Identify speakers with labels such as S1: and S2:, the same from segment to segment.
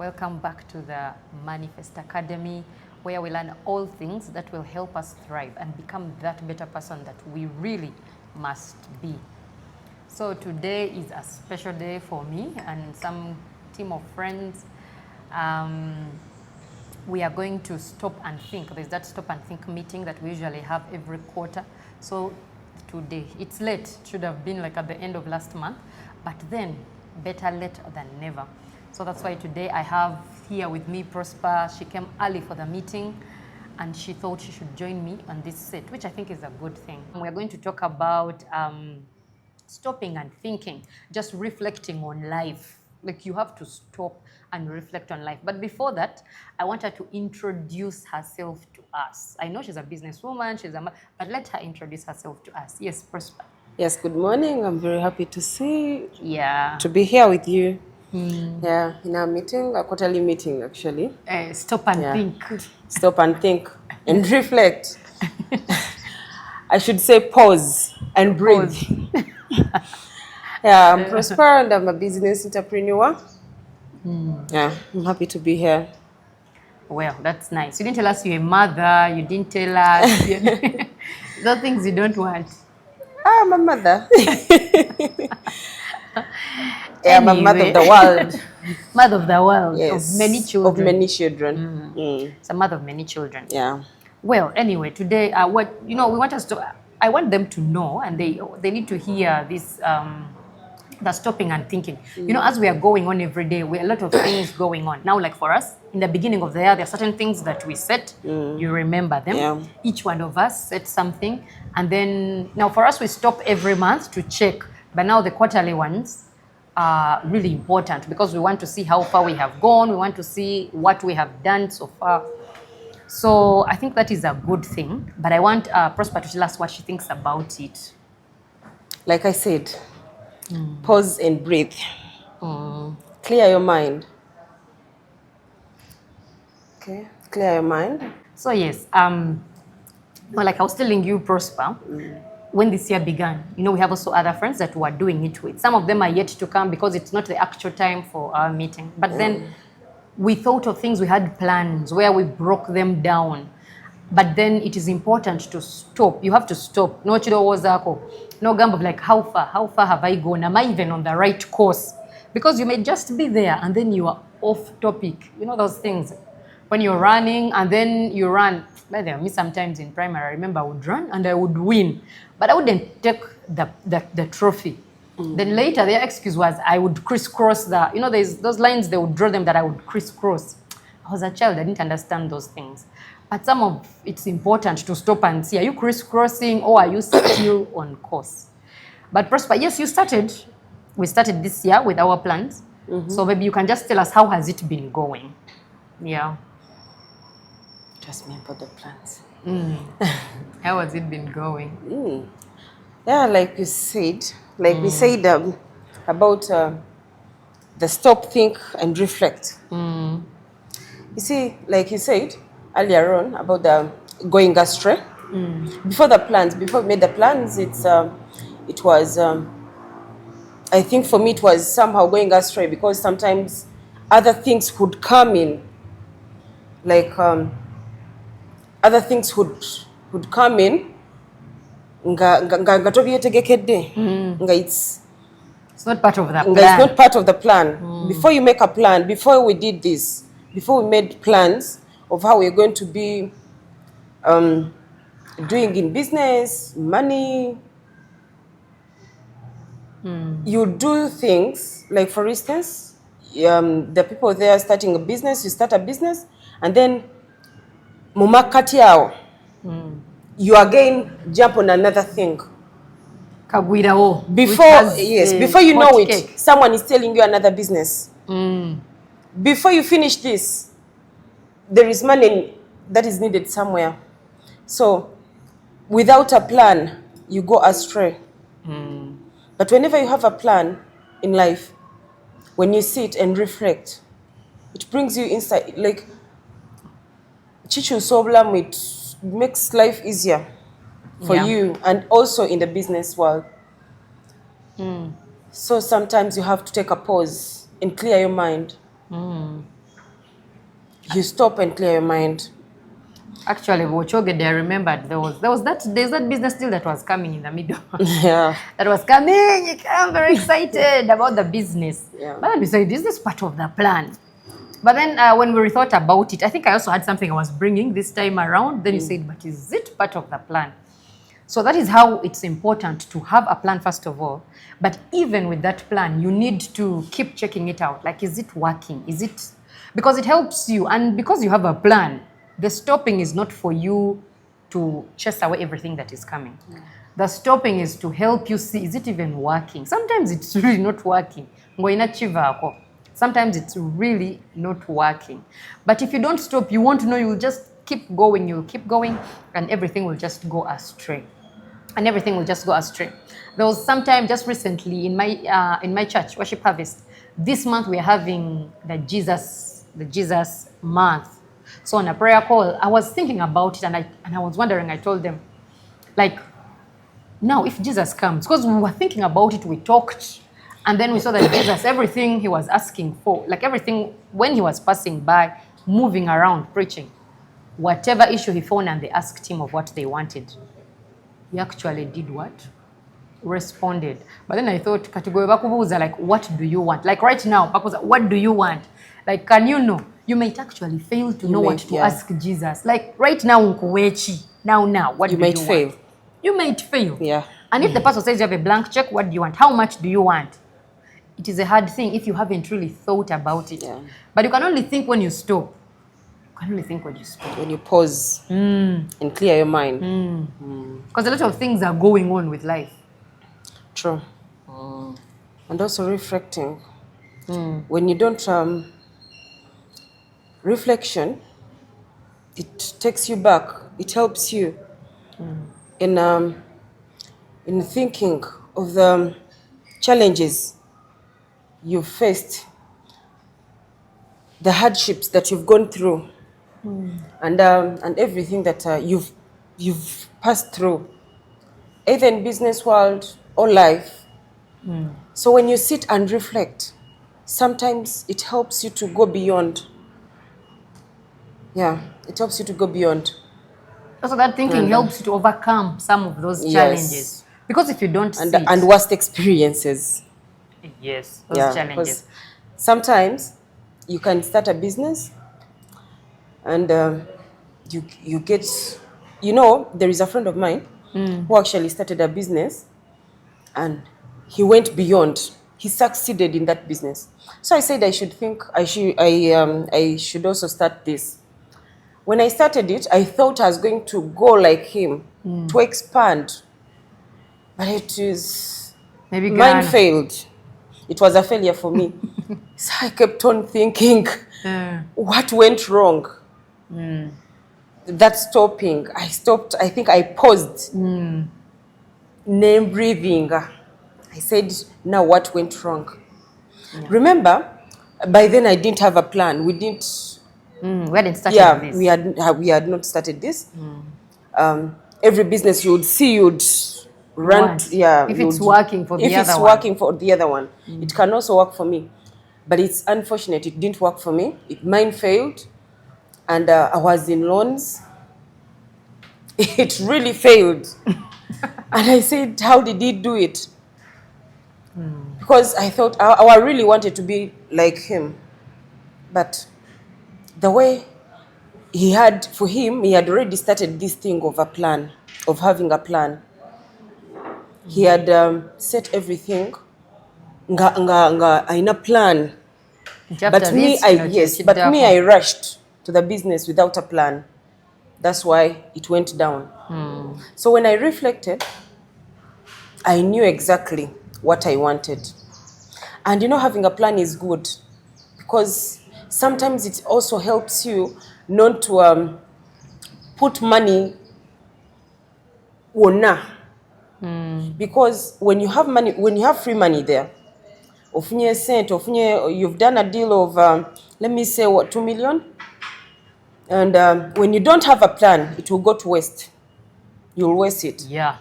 S1: Welcome back to the Manifest Academy, where we learn all things that will help us thrive and become that better person that we really must be. So today is a special day for me and some team of friends. We are going to stop and think. There's that stop and think meeting that we usually have every quarter. So today, it's late, it should have been like at the end of last month, but then better late than never. So that's why today I have here with me Prosper. She came early for the meeting and she thought she should join me on this set, which I think is a good thing. We're going to talk about stopping and thinking, just reflecting on life. Like you have to stop and reflect on life. But before that, I want her to introduce herself to us. I know she's a businesswoman, but let her introduce herself to us. Yes, Prosper.
S2: Yes, good morning. I'm very happy to
S1: to
S2: be here with you. Yeah, in our meeting, a quarterly meeting actually.
S1: Stop and think.
S2: Stop and think and reflect. I should say pause and breathe. Yeah, I'm Prosper and I'm a business entrepreneur. Yeah, I'm happy to be here.
S1: Well, that's nice. You didn't tell us you're a mother. You didn't tell us. Those things you don't want.
S2: I'm a mother. Yeah, I'm a mother of the world.
S1: Mother of the world.
S2: Yes.
S1: Of many children.
S2: Of many children.
S1: It's a mother of many children.
S2: Yeah.
S1: Well, anyway, today, we want us to. I want them to know, and they need to hear this. The stopping and thinking. You know, as we are going on every day, we have a lot of things going on. Now, like for us, in the beginning of the year, there are certain things that we set. You remember them.
S2: Yeah.
S1: Each one of us set something. And then, now for us, we stop every month to check. But now the quarterly ones are really important because we want to see how far we have gone. We want to see what we have done so far. So I think that is a good thing. But I want Prosper to tell us what she thinks about it.
S2: Like I said, pause and breathe. Clear your mind. Okay, clear your mind.
S1: So yes, like I was telling you, Prosper, when this year began, we have also other friends that were doing it with. Some of them are yet to come because it's not the actual time for our meeting. But then we thought of things, we had plans where we broke them down. But then it is important to stop. You have to stop. No gamble like how far have I gone? Am I even on the right course? Because you may just be there and then you are off topic. You know those things. When you're running and then you run. By the way, me sometimes in primary, I remember I would run and I would win. But I wouldn't take the trophy. Then later their excuse was I would crisscross there's those lines, they would draw them that I would crisscross. I was a child, I didn't understand those things. But it's important to stop and see, are you crisscrossing or are you still on course? But Prosper, yes, we started this year with our plans. So maybe you can just tell us how has it been going? Yeah.
S2: Trust me about the plans.
S1: How has it been going?
S2: Yeah, like you said, we said about the stop, think, and reflect. You see, like you said earlier on about the going astray. Before we made the plans, it was, I think for me it was somehow going astray because sometimes other things would come in, like other things would come in.
S1: It's not part of the plan.
S2: It's not part of the plan. Before you make a plan, before we did this, before we made plans of how we're going to be doing in business, money, you do things like, for instance, the people there starting a business, you start a business, and then mumakati yao, you again jump on another thing. Before you know it, someone is telling you another business. Before you finish this, there is money that is needed somewhere. So without a plan, you go astray. But whenever you have a plan in life, when you sit and reflect, it brings you insight. Like Chichu Soblam, it makes life easier for you and also in the business world. So sometimes you have to take a pause and clear your mind. You stop and clear your mind.
S1: Actually, Wochogede, I remembered there's that business deal that was coming in the middle.
S2: Yeah.
S1: That was coming. I'm very excited about the business.
S2: Yeah.
S1: But then we said, is this part of the plan? But then when we thought about it, I think I also had something I was bringing this time around. Then you said, but is it part of the plan? So that is how it's important to have a plan, first of all. But even with that plan, you need to keep checking it out. Like, is it working? Is it... Because it helps you. And because you have a plan, the stopping is not for you to chase away everything that is coming. The stopping is to help you see, is it even working? Sometimes it's really not working. Sometimes it's really not working. But if you don't stop, you won't know. You'll just keep going. You'll keep going, and everything will just go astray. There was some time just recently in my church, Worship Harvest. This month we are having the Jesus month. So on a prayer call, I was thinking about it, and I was wondering. I told them, like, now if Jesus comes, because we were thinking about it, we talked, and then we saw that Jesus, everything he was asking for, like everything when he was passing by, moving around, preaching, whatever issue he found and they asked him of what they wanted, he actually did what? Responded. But then I thought, like, what do you want? Like right now, what do you want? Like, can you know? You might actually fail to know what to ask Jesus. Like right now, now, what do you want? You might fail.
S2: Yeah.
S1: And if the person says you have a blank check, what do you want? How much do you want? It is a hard thing if you haven't really thought about it.
S2: Yeah.
S1: But you can only think when you stop.
S2: When you pause and clear your mind.
S1: Because a lot of things are going on with life.
S2: True. And also reflecting. When you don't... reflection, it takes you back. It helps you in thinking of the challenges you've faced, the hardships that you've gone through, and everything that you've passed through, either in business world or life. So when you sit and reflect, sometimes it helps you to go beyond. Yeah, it helps you to go beyond.
S1: Also, that thinking helps you to overcome some of those challenges.
S2: Yes.
S1: Because if you don't see
S2: and worst experiences.
S1: Yes, those challenges.
S2: Sometimes you can start a business and you get, there is a friend of mine who actually started a business and he went beyond. He succeeded in that business. So I said I should also start this. When I started it, I thought I was going to go like him, to expand. But it is...
S1: Maybe
S2: mine failed. It was a failure for me. So I kept on thinking, what went wrong? That stopping, I stopped, I think I paused. Name breathing. I said, now what went wrong? Yeah. Remember, by then I didn't have a plan. We hadn't started this. We had not started this. Every business you would see, you'd run.
S1: If it's working for the other one.
S2: If it's working for the other one, it can also work for me. But it's unfortunate it didn't work for me. Mine failed, and I was in loans. It really failed, and I said, "How did he do it?" Because I thought I really wanted to be like him, but the way he had already started this thing of a plan, of having a plan. He had set everything in a plan. But me, I rushed to the business without a plan. That's why it went down. So when I reflected, I knew exactly what I wanted. And having a plan is good because sometimes it also helps you not to put money on. Because when you have money, when you have free money there, you've done a deal of, let me say, 2 million? And when you don't have a plan, it will go to waste. You'll waste it.
S1: Yeah.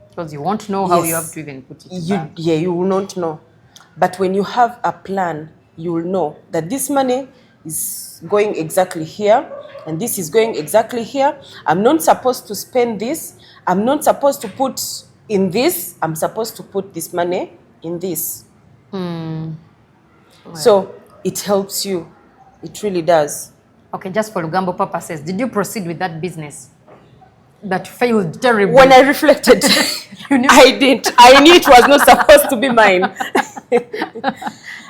S1: Because you won't know how you have to even put it back.
S2: Yeah, you will not know. But when you have a plan, you will know that this money is going exactly here, and this is going exactly here. I'm not supposed to spend this. I'm not supposed to put in this. I'm supposed to put this money in this. So it helps you. It really does.
S1: Okay, just for Lugambo purposes, did you proceed with that business that failed terribly?
S2: When I reflected, I didn't. I knew it was not supposed to be mine.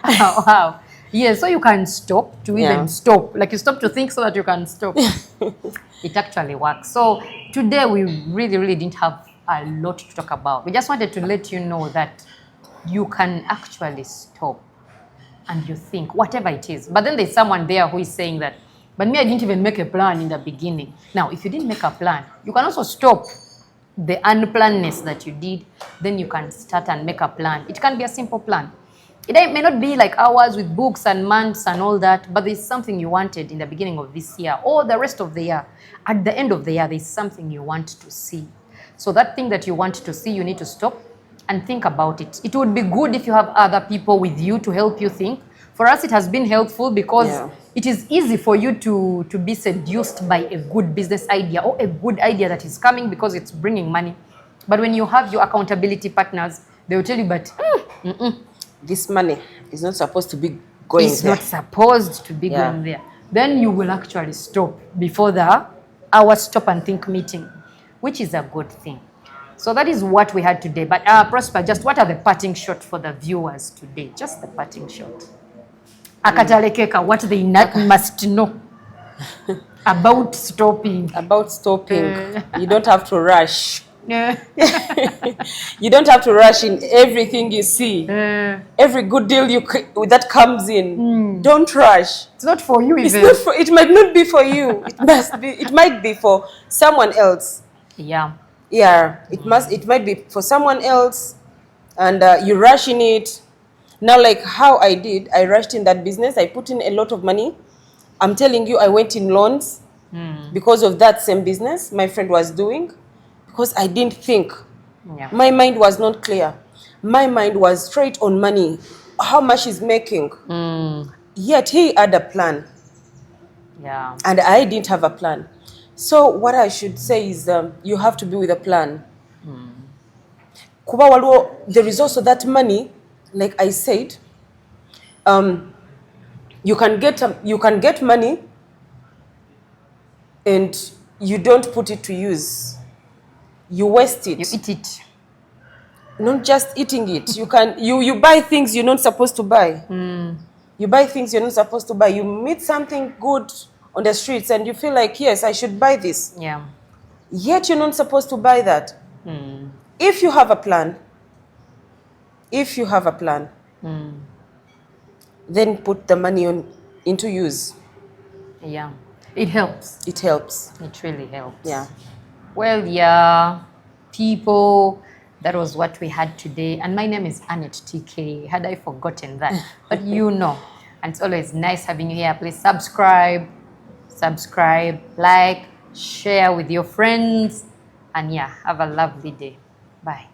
S1: Wow. Yeah, so you can stop to even stop. Like you stop to think so that you can stop. It actually works. So today we really didn't have a lot to talk about. We just wanted to let you know that you can actually stop and you think, whatever it is. But then there's someone there who is saying that, but me, I didn't even make a plan in the beginning. Now, if you didn't make a plan, you can also stop the unplannedness that you did. Then you can start and make a plan. It can be a simple plan. It may not be like hours with books and months and all that, but there's something you wanted in the beginning of this year or the rest of the year. At the end of the year, there's something you want to see. So that thing that you want to see, you need to stop and think about it. It would be good if you have other people with you to help you think. For us, it has been helpful because it is easy for you to be seduced by a good business idea or a good idea that is coming because it's bringing money. But when you have your accountability partners, they will tell you, but
S2: this money is not supposed to be going
S1: it's
S2: there.
S1: not supposed to be going there. Then you will actually stop before our stop and think meeting, which is a good thing. So that is what we had today. But Prosper, just what are the parting shot for the viewers today? Just the parting shot. Akatalekeka, what they must know about stopping.
S2: About stopping. You don't have to rush.
S1: Yeah.
S2: You don't have to rush in everything you see. Every good deal that comes in, don't rush.
S1: It's not for you.
S2: It's not for, it might not be for you. It might be for someone else.
S1: Yeah.
S2: Yeah, it might be for someone else, and you rush in it. Now, like how I did, I rushed in that business. I put in a lot of money. I'm telling you, I went in loans because of that same business my friend was doing, because I didn't think.
S1: Yeah.
S2: My mind was not clear. My mind was straight on money, how much he's making. Yet he had a plan.
S1: Yeah.
S2: And I didn't have a plan. So what I should say is you have to be with a plan. Kuba waliwo, there is also that money, like I said, you can get money and you don't put it to use. You waste it.
S1: You eat it.
S2: Not just eating it. You buy things you're not supposed to buy. You buy things you're not supposed to buy. You meet something good on the streets and you feel like, yes, I should buy this.
S1: Yeah.
S2: Yet you're not supposed to buy that. If you have a plan, then put the money into use.
S1: Yeah. It helps.
S2: It helps.
S1: It really helps.
S2: Yeah.
S1: Well, yeah, people, that was what we had today. And my name is Annette TK. Had I forgotten that? But you know. And it's always nice having you here. Please subscribe, like, share with your friends. And yeah, have a lovely day. Bye.